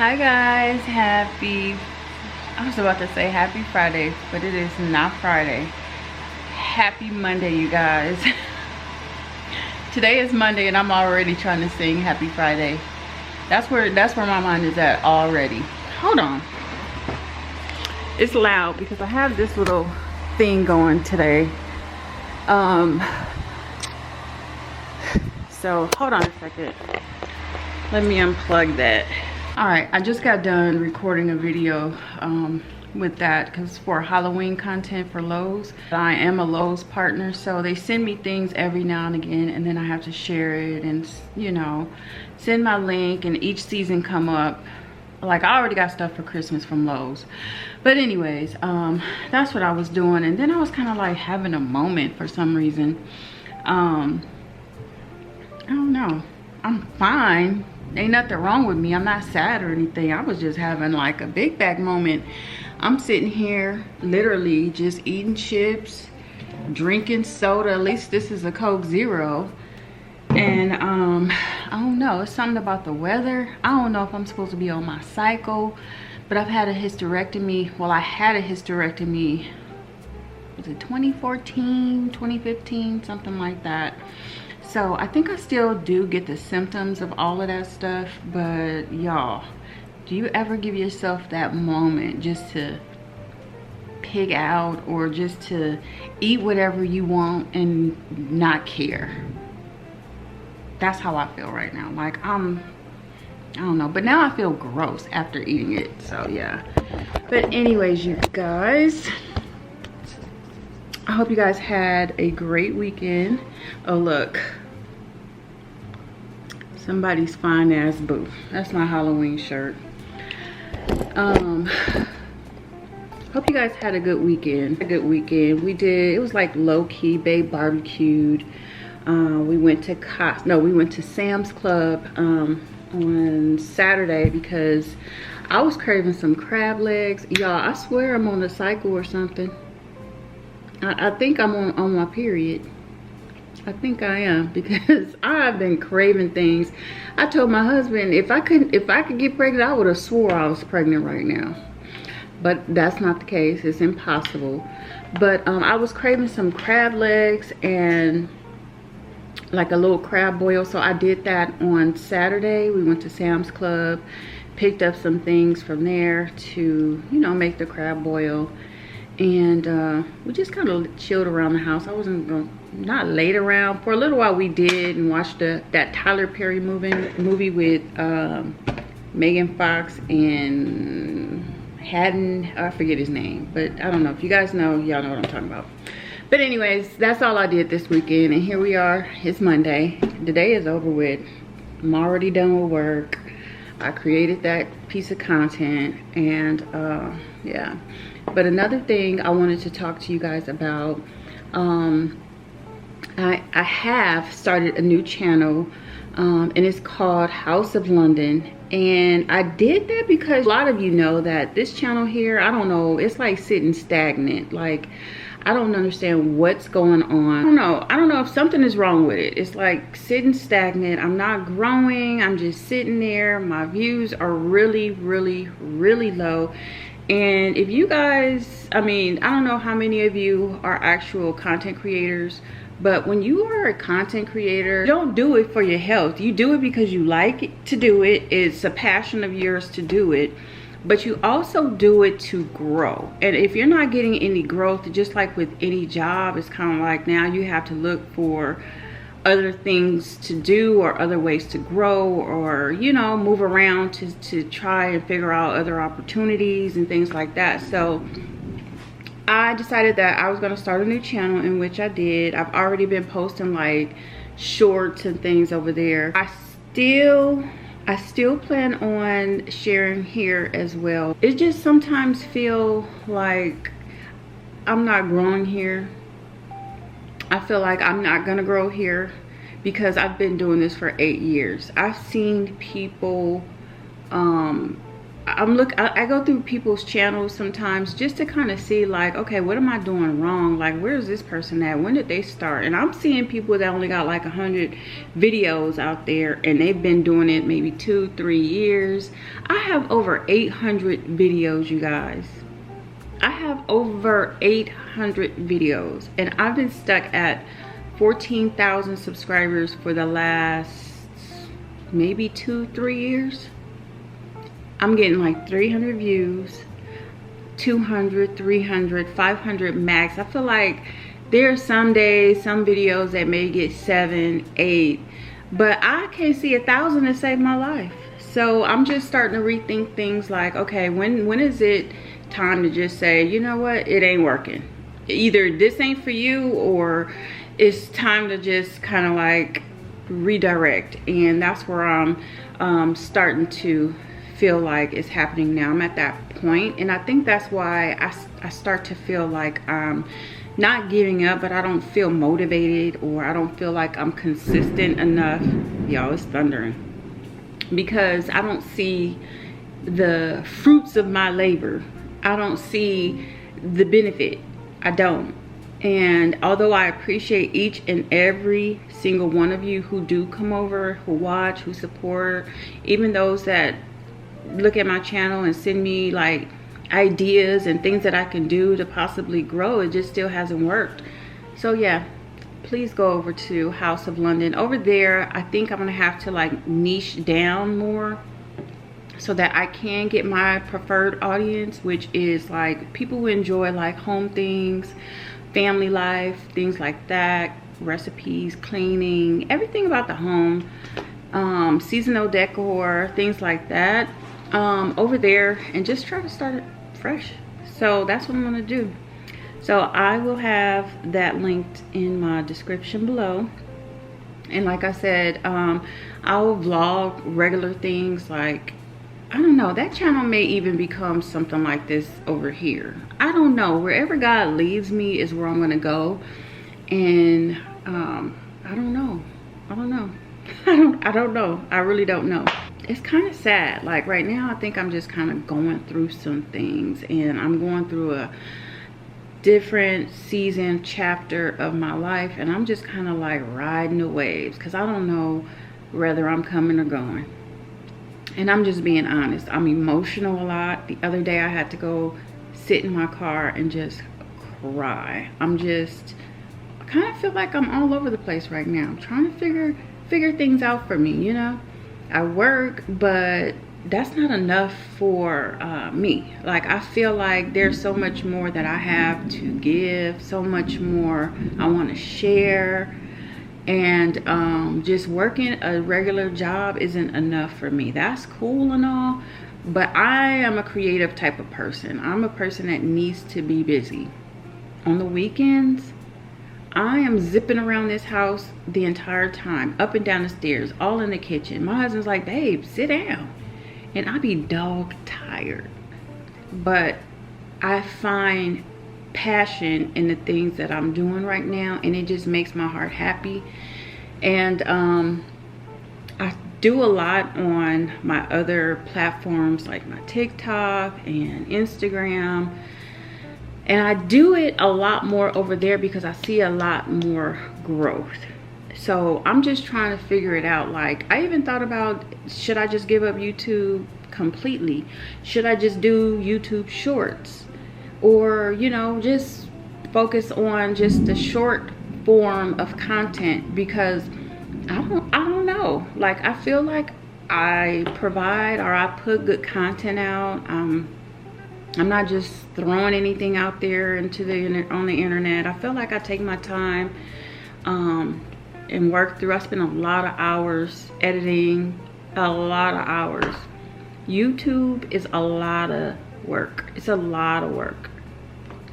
Hi guys, I was about to say happy Friday, but it is not Friday. Happy Monday, you guys. Today is Monday and I'm already trying to sing happy Friday. That's where my mind is at already. Hold on. It's loud because I have this little thing going today. So hold on a second. Let me unplug that. All right, I just got done recording a video with that because for Halloween content for Lowe's. I am a Lowe's partner, so they send me things every now and again, and then I have to share it and, you know, send my link, and each season come up. Like, I already got stuff for Christmas from Lowe's. But anyways, that's what I was doing, and then I was kind of like having a moment for some reason. I don't know. I'm fine. Ain't nothing wrong with me. I'm not sad or anything. I was just having like a big back moment. I'm sitting here literally just eating chips, drinking soda. At least this is a Coke Zero. And I don't know, it's something about the weather. I don't know if I'm supposed to be on my cycle, but I've had a hysterectomy. Well, I had a hysterectomy, was it 2014, 2015, something like that. So I think I still do get the symptoms of all of that stuff, but y'all, do you ever give yourself that moment just to pig out or just to eat whatever you want and not care? That's how I feel right now. Like, I don't know, but now I feel gross after eating it, so yeah. But anyways, you guys, I hope you guys had a great weekend. Oh, look. Somebody's fine ass boo. That's my Halloween shirt. Hope you guys had a good weekend. It was like low-key, babe barbecued. We went to Sam's Club on Saturday because I was craving some crab legs. Y'all, I swear I'm on a cycle or something. I think I'm on my period. I think I am, because I've been craving things. I told my husband if I could get pregnant, I would have swore I was pregnant right now. But that's not the case. It's impossible. But I was craving some crab legs and like a little crab boil. So I did that on Saturday. We went to Sam's Club, picked up some things from there to, you know, make the crab boil. And we just kind of chilled around the house. I wasn't going to, not laid around. For a little while we did, and watched that Tyler Perry movie with Megan Fox and Haddon. I forget his name, but I don't know. If you guys know, y'all know what I'm talking about. But anyways, that's all I did this weekend, and here we are. It's Monday. The day is over with. I'm already done with work. I created that piece of content, and yeah. But another thing I wanted to talk to you guys about, I have started a new channel, and it's called House of London. And I did that because a lot of you know that this channel here, I don't know, it's like sitting stagnant. Like, I don't understand what's going on. I don't know if something is wrong with it. It's like sitting stagnant. I'm not growing. I'm just sitting there. My views are really, really, really low. And if you guys, I mean, I don't know how many of you are actual content creators, but when you are a content creator, you don't do it for your health. You do it because you like to do it. It's a passion of yours to do it. But you also do it to grow. And if you're not getting any growth, just like with any job, it's kind of like now you have to look for other things to do or other ways to grow, or, you know, move around to try and figure out other opportunities and things like that. So I decided that I was going to start a new channel, in which I did. I've already been posting like shorts and things over there. I still plan on sharing here as well. It just sometimes feel like I'm not growing here. I feel like I'm not gonna grow here because I've been doing this for 8 years. I've seen people I go through people's channels sometimes just to kind of see like, okay, what am I doing wrong? Like, where's this person at? When did they start? And I'm seeing people that only got like 100 videos out there, and they've been doing it maybe 2-3 years. I have over 800 videos, you guys. I have over 800 videos, and I've been stuck at 14,000 subscribers for the last maybe 2-3 years. I'm getting like 300 views, 200, 300, 500 max. I feel like there are some days, some videos that may get 7, 8, but I can't see 1,000 to save my life. So I'm just starting to rethink things like, okay, when is it time to just say, you know what, it ain't working. Either this ain't for you, or it's time to just kind of like redirect. And that's where I'm starting to feel like it's happening now. I'm at that point, and I think that's why I start to feel like I'm not giving up, but I don't feel motivated, or I don't feel like I'm consistent enough. Y'all, it's thundering, because I don't see the fruits of my labor. I don't see the benefit. I don't. And although I appreciate each and every single one of you who do come over, who watch, who support, even those that look at my channel and send me like ideas and things that I can do to possibly grow, it just still hasn't worked. So yeah, please go over to House of London. Over there, I think I'm gonna have to like niche down more so that I can get my preferred audience, which is like people who enjoy like home things, family life, things like that, recipes, cleaning, everything about the home, seasonal decor, things like that, over there, and just try to start it fresh. So that's what I'm gonna do. So I will have that linked in my description below. And like I said, I'll vlog regular things like, I don't know, that channel may even become something like this over here. I don't know. Wherever God leads me is where I'm gonna go. And I don't know. I don't know. I don't know. I really don't know. It's kind of sad. Like right now, I think I'm just kind of going through some things, and I'm going through a different season, chapter of my life, and I'm just kind of like riding the waves, because I don't know whether I'm coming or going. And I'm just being honest. I'm emotional a lot. The other day I had to go sit in my car and just cry. I kind of feel like I'm all over the place right now. I'm trying to figure things out for me, you know. I work, but that's not enough for me. Like, I feel like there's so much more that I have to give, so much more I want to share. And just working a regular job isn't enough for me. That's cool and all, but I am a creative type of person. I'm a person that needs to be busy. On the weekends, I am zipping around this house the entire time, up and down the stairs, all in the kitchen. My husband's like, babe, sit down. And I be dog tired. But I find passion in the things that I'm doing right now, and it just makes my heart happy. And I do a lot on my other platforms like my TikTok and Instagram, and I do it a lot more over there because I see a lot more growth. So I'm just trying to figure it out. Like, I even thought about, should I just give up YouTube completely? Should I just do YouTube shorts? Or, you know, just focus on just the short form of content? Because I don't know. Like, I feel like I provide, or I put good content out. I'm not just throwing anything out there into on the internet. I feel like I take my time and work through. I spend a lot of hours editing, a lot of hours. YouTube is a lot of work. It's a lot of work.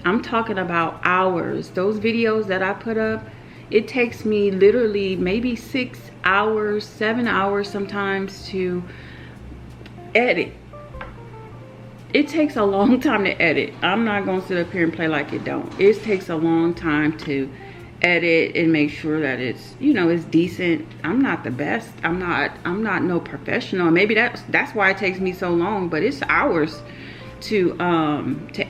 I'm talking about hours. Those videos that I put up, it takes me literally maybe 6 hours, 7 hours sometimes to edit. It takes a long time to edit. I'm not gonna sit up here and play like it don't. It takes a long time to edit and make sure that it's, you know, it's decent. I'm not the best. I'm not no professional. Maybe that's why it takes me so long, but it's hours to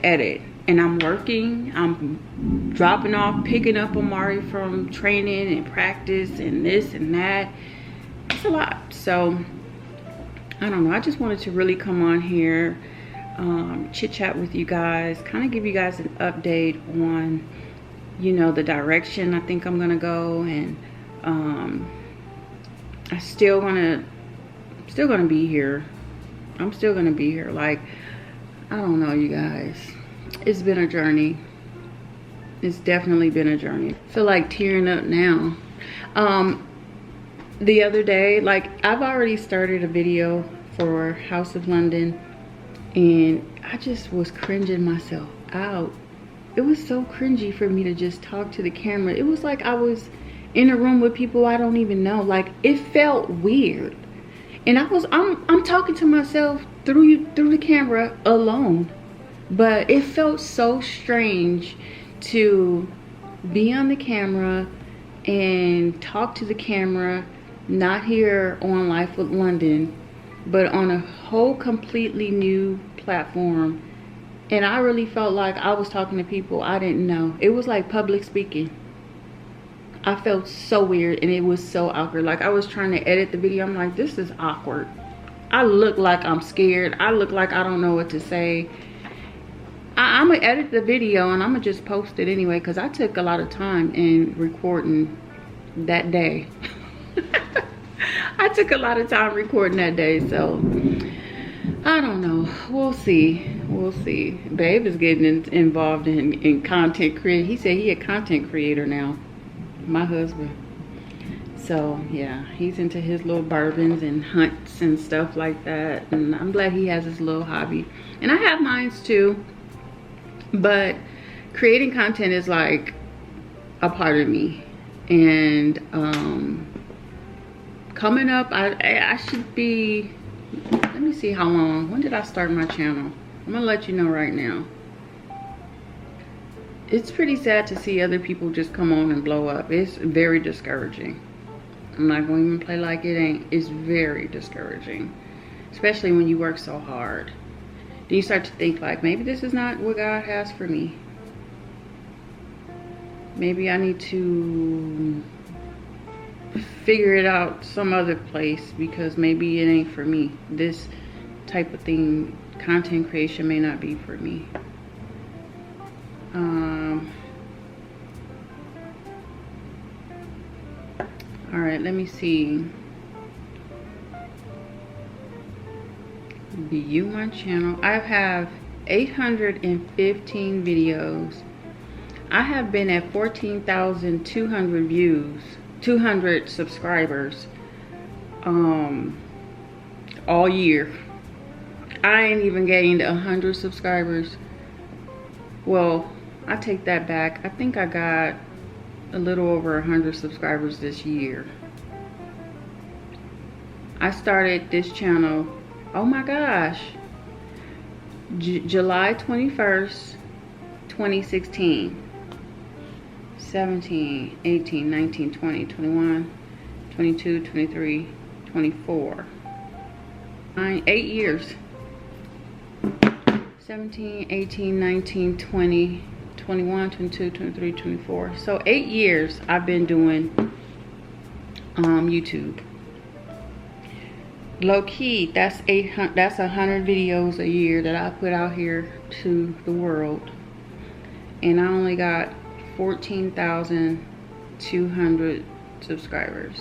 edit. And I'm working, I'm dropping off, picking up Omari from training and practice and this and that. It's a lot. So I don't know, I just wanted to really come on here, chit chat with you guys, kind of give you guys an update on, you know, the direction I think I'm gonna go. And I'm still gonna be here. I'm still gonna be here. Like, I don't know, you guys, it's been a journey. It's definitely been a journey. I feel like tearing up now. The other day, like, I've already started a video for House of London, and I just was cringing myself out. It was so cringy for me to just talk to the camera. It was like I was in a room with people I don't even know. Like, it felt weird. And I'm talking to myself through the camera alone. But it felt so strange to be on the camera and talk to the camera, not here on Life with London, but on a whole completely new platform. And I really felt like I was talking to people I didn't know. It was like public speaking. I felt so weird, and it was so awkward. Like, I was trying to edit the video. I'm like, this is awkward. I look like I'm scared. I look like I don't know what to say. I'm gonna edit the video and I'm gonna just post it anyway, because I took a lot of time in recording that day. I took a lot of time recording that day, so I don't know. We'll see. We'll see. Babe is getting involved in content creation. He said he a content creator now, my husband. So yeah, he's into his little bourbons and hunts and stuff like that, and I'm glad he has his little hobby. And I have mine too, but creating content is like a part of me. And coming up, I should be, let me see how long. When did I start my channel? I'm gonna let you know right now. It's pretty sad to see other people just come on and blow up. It's very discouraging. I'm not gonna even play like it ain't. It's very discouraging, especially when you work so hard. Then you start to think like, maybe this is not what God has for me. Maybe I need to figure it out some other place, because maybe it ain't for me. This type of thing, content creation, may not be for me. All right, let me see. View my channel. I have 815 videos. I have been at 14,200 views, 200 subscribers all year. I ain't even gained 100 subscribers. Well, I take that back. I think I got a little over 100 subscribers this year. I started this channel, oh my gosh, July 21st, 2016. 17, 18, 19, 20, 21, 22, 23, 24. 8 years. 17, 18, 19, 20, 21, 22, 23, 24. So 8 years I've been doing YouTube. Low key, that's 100 videos a year that I put out here to the world. And I only got 14,200 subscribers.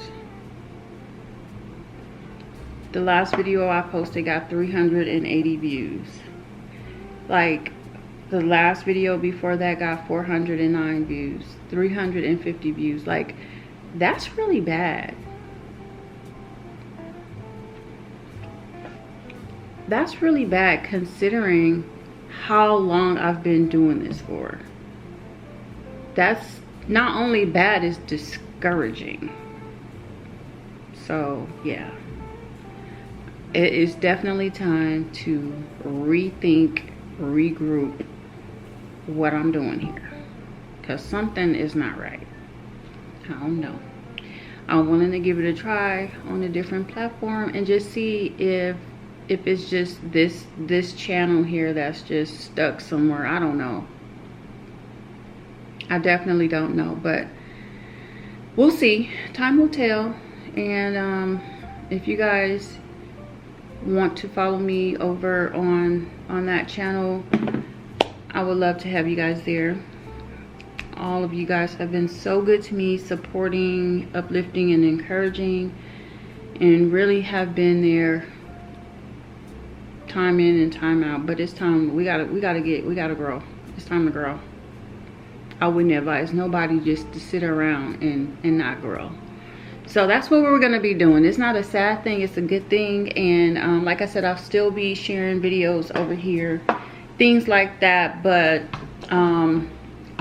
The last video I posted got 380 views. Like, the last video before that got 409 views, 350 views. Like, that's really bad. That's really bad considering how long I've been doing this for. That's not only bad, it's discouraging. So yeah, it is definitely time to rethink, regroup what I'm doing here, because something is not right. I don't know. I'm willing to give it a try on a different platform and just see if it's just this channel here that's just stuck somewhere. I don't know. I definitely don't know, but we'll see. Time will tell. And if you guys want to follow me over on that channel, I would love to have you guys there. All of you guys have been so good to me, supporting, uplifting, and encouraging, and really have been there time in and time out. But it's time. We gotta grow. It's time to grow. I wouldn't advise nobody just to sit around and not grow. So that's what we're gonna be doing. It's not a sad thing, it's a good thing. And like I said, I'll still be sharing videos over here, things like that. But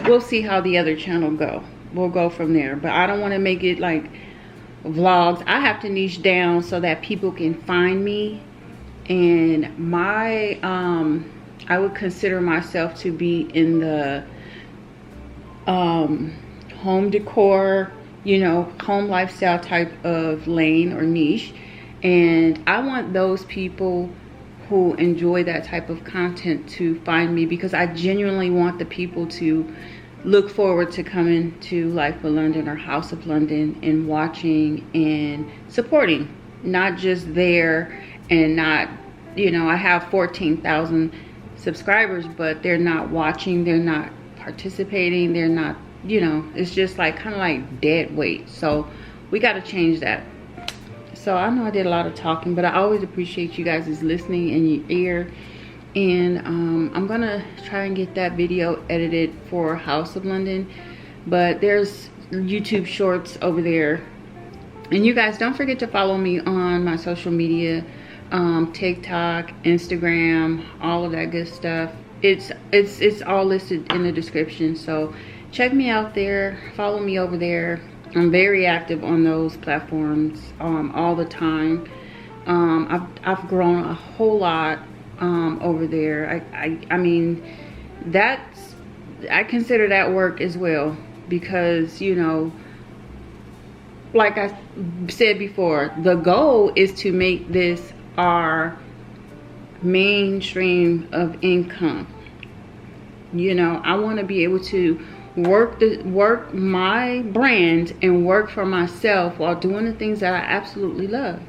we'll see how the other channel go. We'll go from there. But I don't want to make it like vlogs. I have to niche down so that people can find me. And my I would consider myself to be in the home decor, you know, home lifestyle type of lane or niche. And I want those people who enjoy that type of content to find me, because I genuinely want the people to look forward to coming to Life of London or House of London and watching and supporting, not just there and not, you know, I have 14,000 subscribers, but they're not watching, they're not participating, they're not, you know, it's just like kind of like dead weight. So we got to change that. So I know I did a lot of talking, but I always appreciate you guys' listening and your ear. And I'm gonna try and get that video edited for House of London. But there's YouTube shorts over there. And you guys don't forget to follow me on my social media, TikTok, Instagram, all of that good stuff. It's all listed in the description. So check me out there, follow me over there. I'm very active on those platforms all the time. I've grown a whole lot over there. I mean, I consider that work as well, because, you know, like I said before, the goal is to make this our mainstream of income. You know, I want to be able to work my brand and work for myself while doing the things that I absolutely love,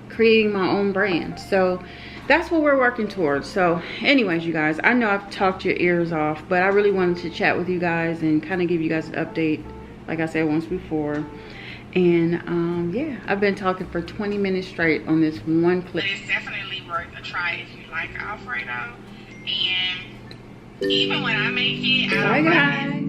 creating my own brand. So that's what we're working towards. So anyways, you guys, I know I've talked your ears off, but I really wanted to chat with you guys and kind of give you guys an update, like I said once before. And yeah, I've been talking for 20 minutes straight on this one clip. But it's definitely worth a try if you like Alfredo. And even when I make it, bye guys.